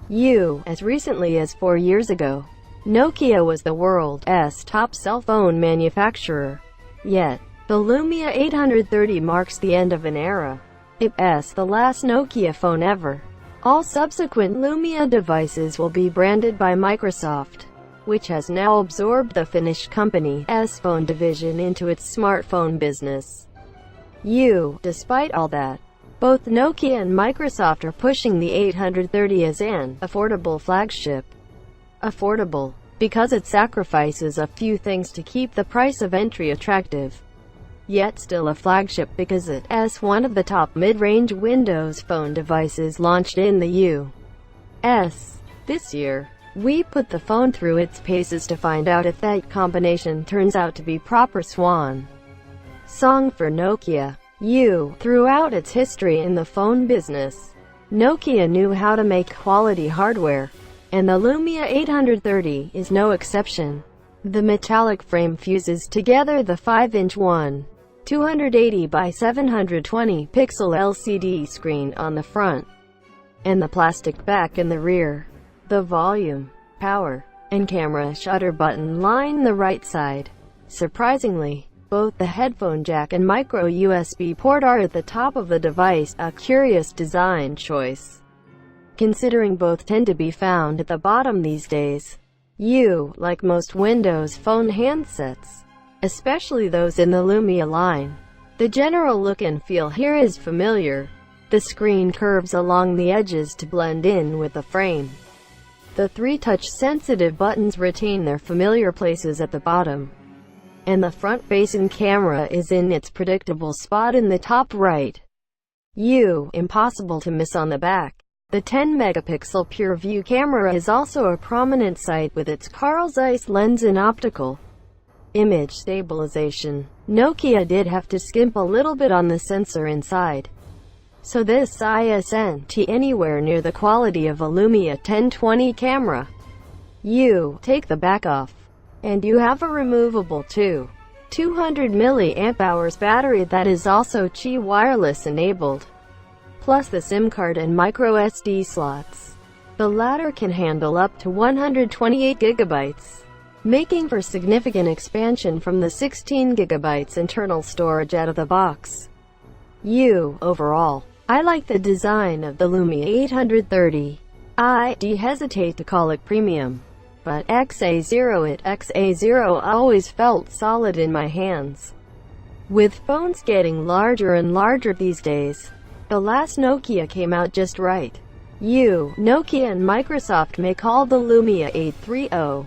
As recently as 4 years ago, Nokia was the world's top cell phone manufacturer. Yet, the Lumia 830 marks the end of an era. It's the last Nokia phone ever. All subsequent Lumia devices will be branded by Microsoft, which has now absorbed the Finnish company's phone division into its smartphone business. Despite all that, both Nokia and Microsoft are pushing the 830 as an affordable flagship. Affordable, because it sacrifices a few things to keep the price of entry attractive. Yet still a flagship because it's one of the top mid-range Windows Phone devices launched in the US. This year, we put the phone through its paces to find out if that combination turns out to be proper swan song for Nokia. Throughout its history in the phone business, Nokia knew how to make quality hardware, and the Lumia 830 is no exception. The metallic frame fuses together the 5-inch 280 by 720 pixel LCD screen on the front, and the plastic back in the rear. The volume, power, and camera shutter button line the right side. Surprisingly, both the headphone jack and micro USB port are at the top of the device, a curious design choice, considering both tend to be found at the bottom these days. Like most Windows Phone handsets, especially those in the Lumia line, the general look and feel here is familiar. The screen curves along the edges to blend in with the frame. The 3 touch-sensitive buttons retain their familiar places at the bottom, and the front-facing camera is in its predictable spot in the top right. Impossible to miss on the back. The 10-megapixel PureView camera is also a prominent sight with its Carl Zeiss lens and optical image stabilization. Nokia did have to skimp a little bit on the sensor inside, so this isn't anywhere near the quality of a Lumia 1020 camera. Take the back off, and you have a removable 200 mAh battery that is also Qi wireless enabled, plus the SIM card and micro SD slots. The latter can handle up to 128 GB, making for significant expansion from the 16 GB internal storage out of the box. Overall, I like the design of the Lumia 830. I hesitate to call it premium, but XA0 always felt solid in my hands. With phones getting larger and larger these days, the last Nokia came out just right. Nokia and Microsoft may call the Lumia 830